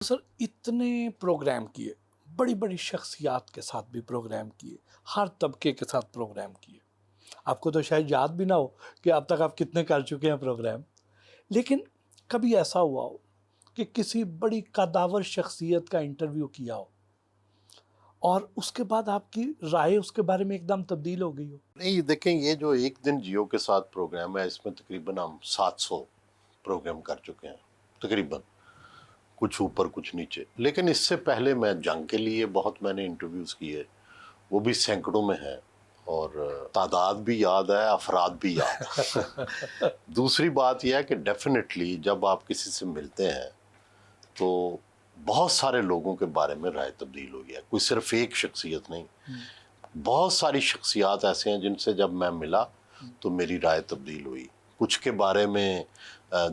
سر اتنے پروگرام کیے، بڑی بڑی شخصیات کے ساتھ بھی پروگرام کیے، ہر طبقے کے ساتھ پروگرام کیے. آپ کو تو شاید یاد بھی نہ ہو کہ اب تک آپ کتنے کر چکے ہیں پروگرام، لیکن کبھی ایسا ہوا ہو کہ کسی بڑی قداور شخصیت کا انٹرویو کیا ہو اور اس کے بعد آپ کی رائے اس کے بارے میں ایک دم تبدیل ہو گئی ہو؟ نہیں، دیکھیں، یہ جو ایک دن جیو کے ساتھ پروگرام ہے، اس میں تقریباً ہم 700 پروگرام کر چکے ہیں، تقریباً کچھ اوپر کچھ نیچے. لیکن اس سے پہلے میں جنگ کے لیے بہت میں نے انٹرویوز کیے، وہ بھی سینکڑوں میں ہیں، اور تعداد بھی یاد ہے، افراد بھی یاد ہے. دوسری بات یہ ہے کہ ڈیفینیٹلی جب آپ کسی سے ملتے ہیں تو بہت سارے لوگوں کے بارے میں رائے تبدیل ہو گیا، کوئی صرف ایک شخصیت نہیں. بہت ساری شخصیات ایسے ہیں جن سے جب میں ملا تو میری رائے تبدیل ہوئی. کچھ کے بارے میں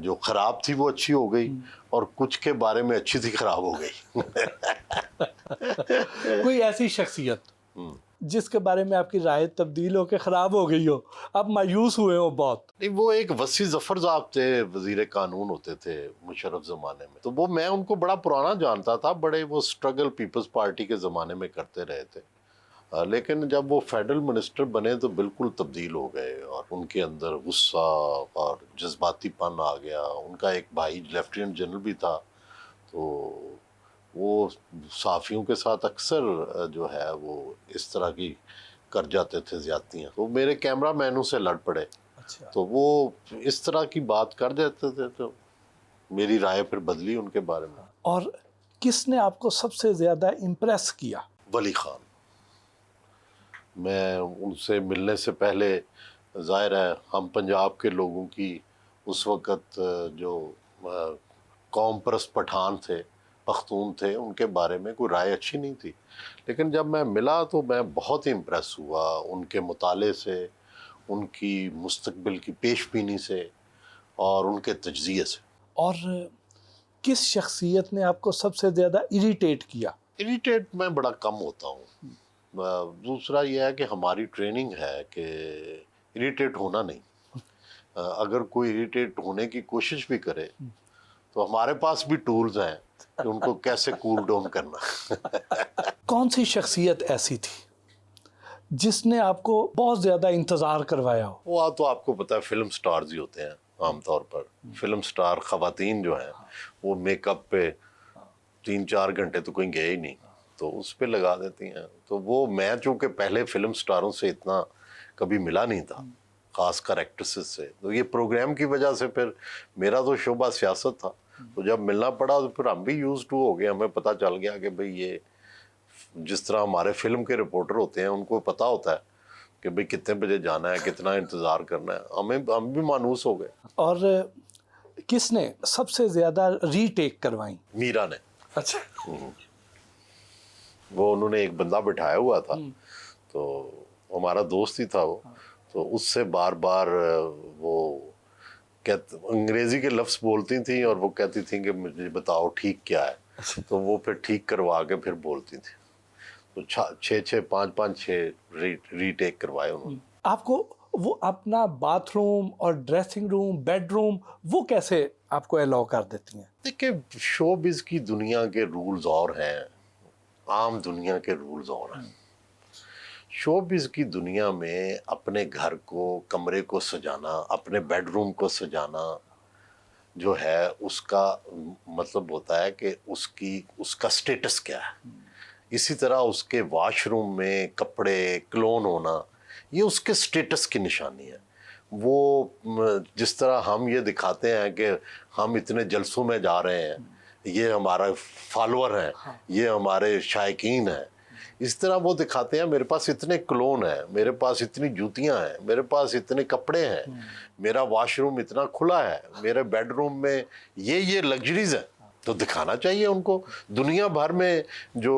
جو خراب تھی وہ اچھی ہو گئی، اور کچھ کے بارے میں اچھی تھی خراب ہو گئی. کوئی ایسی شخصیت جس کے بارے میں آپ کی رائے تبدیل ہو کے خراب ہو گئی ہو، آپ مایوس ہوئے ہو بہت؟ نہیں، وہ ایک وسیع ظفر صاحب تھے، وزیر قانون ہوتے تھے مشرف زمانے میں. تو وہ میں ان کو بڑا پرانا جانتا تھا، بڑے وہ سٹرگل پیپلز پارٹی کے زمانے میں کرتے رہے تھے. لیکن جب وہ فیڈرل منسٹر بنے تو بالکل تبدیل ہو گئے، اور ان کے اندر غصہ اور جذباتی پن آ گیا. ان کا ایک بھائی لیفٹیننٹ جنرل بھی تھا، تو وہ صحافیوں کے ساتھ اکثر جو ہے وہ اس طرح کی کر جاتے تھے زیادتیاں. تو میرے کیمرہ مینوں سے لڑ پڑے، اچھا. تو وہ اس طرح کی بات کر دیتے تھے، تو میری رائے پھر بدلی ان کے بارے میں. اور کس نے آپ کو سب سے زیادہ امپریس کیا؟ ولی خان. میں ان سے ملنے سے پہلے، ظاہر ہے ہم پنجاب کے لوگوں کی اس وقت جو قوم پرست پٹھان تھے، پختون تھے، ان کے بارے میں کوئی رائے اچھی نہیں تھی. لیکن جب میں ملا تو میں بہت ہی امپریس ہوا ان کے مطالعے سے، ان کی مستقبل کی پیش بینی سے، اور ان کے تجزیے سے. اور کس شخصیت نے آپ کو سب سے زیادہ اریٹیٹ کیا؟ اریٹیٹ میں بڑا کم ہوتا ہوں. دوسرا یہ ہے کہ ہماری ٹریننگ ہے کہ اریٹیٹ ہونا نہیں. اگر کوئی اریٹیٹ ہونے کی کوشش بھی کرے تو ہمارے پاس بھی ٹولز ہیں کہ ان کو کیسے کول ڈاؤن کرنا. کون سی شخصیت ایسی تھی جس نے آپ کو بہت زیادہ انتظار کروایا ہو؟ وہ تو آپ کو پتہ ہے فلم سٹارز ہی ہوتے ہیں عام طور پر. فلم سٹار خواتین جو ہیں وہ میک اپ پہ 3-4 گھنٹے تو کوئی گئے ہی نہیں، تو اس پہ لگا دیتی ہیں. تو وہ میں چونکہ پہلے فلم سٹاروں سے اتنا کبھی ملا نہیں تھا، خاص کر ایکٹریسز سے، تو یہ پروگرام کی وجہ سے پھر میرا تو شعبہ سیاست تھا، تو جب ملنا پڑا تو پھر ہم بھی یوز ٹو ہو گئے. ہمیں پتہ چل گیا کہ بھئی یہ جس طرح ہمارے فلم کے رپورٹر ہوتے ہیں ان کو پتہ ہوتا ہے کہ بھئی کتنے بجے جانا ہے، کتنا انتظار کرنا ہے. ہم بھی مانوس ہو گئے. اور کس نے سب سے زیادہ ری ٹیک کروائیں؟ میرا نے. اچھا. وہ انہوں نے ایک بندہ بٹھایا ہوا تھا، تو ہمارا دوست ہی تھا وہ، تو اس سے بار بار وہ انگریزی کے لفظ بولتی تھیں، اور وہ کہتی تھیں کہ مجھے بتاؤ ٹھیک کیا ہے، تو وہ پھر ٹھیک کروا کے پھر بولتی تھیں. تو 5-6 ری ٹیک کروائے انہوں نے. آپ کو وہ اپنا باتھ روم اور ڈریسنگ روم، بیڈ روم، وہ کیسے آپ کو الاؤ کر دیتی ہیں؟ دیکھیں، شو بز کی دنیا کے رولز اور ہیں، عام دنیا کے رولز اور ہیں. شو بز کی دنیا میں اپنے گھر کو، کمرے کو سجانا، اپنے بیڈ روم کو سجانا جو ہے اس کا مطلب ہوتا ہے کہ اس کا سٹیٹس کیا ہے. اسی طرح اس کے واش روم میں کپڑے کلون ہونا، یہ اس کے سٹیٹس کی نشانی ہے. وہ جس طرح ہم یہ دکھاتے ہیں کہ ہم اتنے جلسوں میں جا رہے ہیں، یہ ہمارا فالوور ہیں، یہ ہمارے شائقین ہیں، اس طرح وہ دکھاتے ہیں میرے پاس اتنے کلون ہیں، میرے پاس اتنی جوتیاں ہیں، میرے پاس اتنے کپڑے ہیں، میرا واش روم اتنا کھلا ہے، میرے بیڈ روم میں یہ لگژریز ہیں. تو دکھانا چاہیے ان کو. دنیا بھر میں جو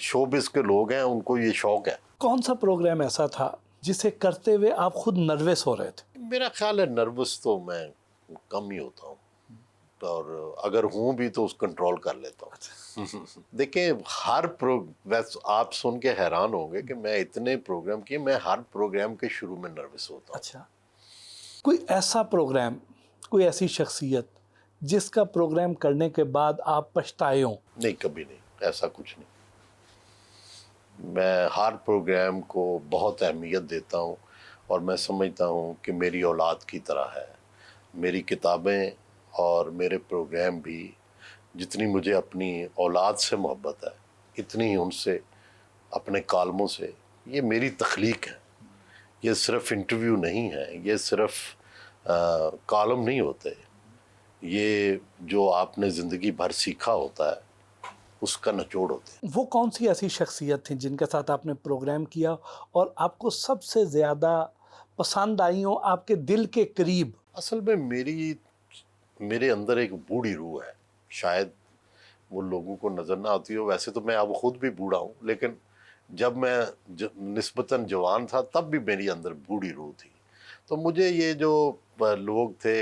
شو بز کے لوگ ہیں ان کو یہ شوق ہے. کون سا پروگرام ایسا تھا جسے کرتے ہوئے آپ خود نروس ہو رہے تھے؟ میرا خیال ہے نروس تو میں کم ہی ہوتا ہوں، اور اگر ہوں بھی تو اس کنٹرول کر لیتا ہوں. دیکھیں، آپ سن کے حیران ہوں گے کہ میں اتنے پروگرام کیے، میں ہر پروگرام کے شروع میں نروس ہوتا ہوں. اچھا. کوئی ایسا پروگرام، کوئی ایسی شخصیت جس کا پروگرام کرنے کے بعد آپ پچھتائے ہوں؟ نہیں، کبھی نہیں، ایسا کچھ نہیں۔ میں ہر پروگرام کو بہت اہمیت دیتا ہوں، اور میں سمجھتا ہوں کہ میری اولاد کی طرح ہے۔ میری کتابیں اور میرے پروگرام بھی، جتنی مجھے اپنی اولاد سے محبت ہے، اتنی ان سے، اپنے کالموں سے۔ یہ میری تخلیق ہے، یہ صرف انٹرویو نہیں ہے، یہ صرف کالم نہیں ہوتے، یہ جو آپ نے زندگی بھر سیکھا ہوتا ہے اس کا نچوڑ ہوتے ہیں۔ وہ کون سی ایسی شخصیت تھیں جن کے ساتھ آپ نے پروگرام کیا اور آپ کو سب سے زیادہ پسند آئی ہوں، آپ کے دل کے قریب؟ اصل میں میرے اندر ایک بوڑھی روح ہے، شاید وہ لوگوں کو نظر نہ آتی ہو۔ ویسے تو میں اب خود بھی بوڑھا ہوں، لیکن جب میں نسبتاً جوان تھا تب بھی میری اندر بوڑھی روح تھی۔ تو مجھے یہ جو لوگ تھے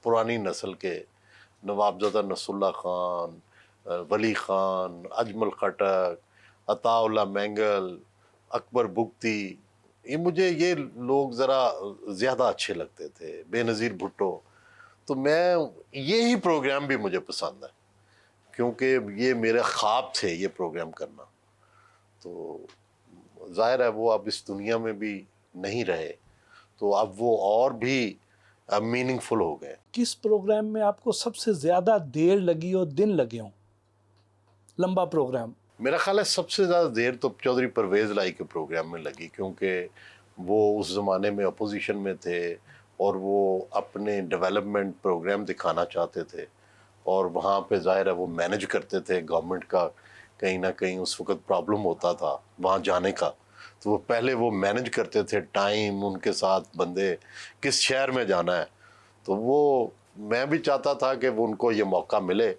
پرانی نسل کے، نوابزادہ نصر اللہ خان، ولی خان، اجمل خٹک، عطا اللہ مینگل، اکبر بگٹی، یہ لوگ ذرا زیادہ اچھے لگتے تھے، بے نظیر بھٹو۔ تو یہی پروگرام بھی مجھے پسند ہے، کیونکہ یہ میرے خواب تھے یہ پروگرام کرنا۔ تو ظاہر ہے وہ اب اس دنیا میں بھی نہیں رہے، تو اب وہ اور بھی میننگ فل ہو گئے۔ کس پروگرام میں آپ کو سب سے زیادہ دیر لگی اور دن لگے ہوں؟ لمبا پروگرام۔ میرا خیال ہے سب سے زیادہ دیر تو چودھری پرویز لائی کے پروگرام میں لگی، کیونکہ وہ اس زمانے میں اپوزیشن میں تھے اور وہ اپنے ڈیولپمنٹ پروگرام دکھانا چاہتے تھے، اور وہاں پہ ظاہر ہے وہ مینج کرتے تھے گورنمنٹ کا، کہیں نہ کہیں اس وقت پرابلم ہوتا تھا وہاں جانے کا، تو وہ پہلے وہ مینج کرتے تھے ٹائم، ان کے ساتھ بندے کس شہر میں جانا ہے۔ تو میں بھی چاہتا تھا کہ ان کو یہ موقع ملے،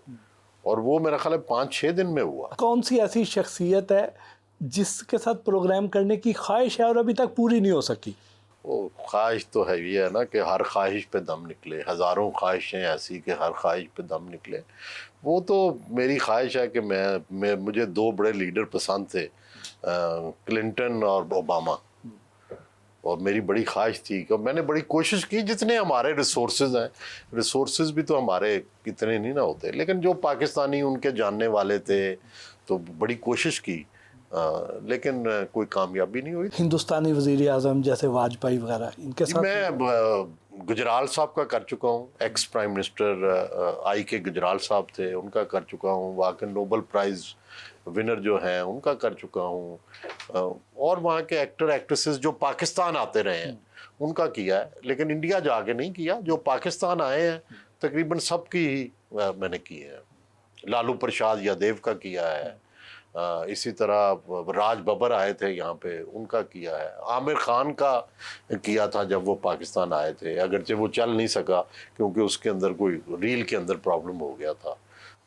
اور وہ میرا خیال ہے 5-6 دن میں ہوا۔ کون سی ایسی شخصیت ہے جس کے ساتھ پروگرام کرنے کی خواہش ہے اور ابھی تک پوری نہیں ہو سکی؟ وہ خواہش تو ہے، یہ ہے نا کہ ہر خواہش پہ دم نکلے، ہزاروں خواہشیں ایسی کہ ہر خواہش پہ دم نکلے۔ وہ تو میری خواہش ہے کہ مجھے 2 بڑے لیڈر پسند تھے، کلنٹن اور اوباما، اور میری بڑی خواہش تھی کہ میں نے بڑی کوشش کی، جتنے ہمارے ریسورسز ہیں، ریسورسز بھی تو ہمارے اتنے نہیں نہ ہوتے، لیکن جو پاکستانی ان کے جاننے والے تھے تو بڑی کوشش کی، لیکن کوئی کامیابی نہیں ہوئی۔ ہندوستانی وزیر اعظم جیسے واجپئی وغیرہ، ان کے ساتھ؟ میں گجرال صاحب کا کر چکا ہوں، ایکس پرائم منسٹر آئی کے گجرال صاحب تھے، ان کا کر چکا ہوں۔ وہاں کے نوبل پرائز ونر جو ہیں ان کا کر چکا ہوں، اور وہاں کے ایکٹر ایکٹریسز جو پاکستان آتے رہے ہیں ان کا کیا ہے، لیکن انڈیا جا کے نہیں کیا۔ جو پاکستان آئے ہیں تقریباً سب کی ہی میں نے کی ہے۔ لالو پرساد یادیو کا کیا ہے، اسی طرح راج ببر آئے تھے یہاں پہ، ان کا کیا ہے۔ عامر خان کا کیا تھا جب وہ پاکستان آئے تھے، اگرچہ وہ چل نہیں سکا کیونکہ اس کے اندر کوئی ریل کے اندر پرابلم ہو گیا تھا۔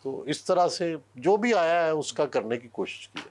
تو اس طرح سے جو بھی آیا ہے اس کا کرنے کی کوشش کی ہے۔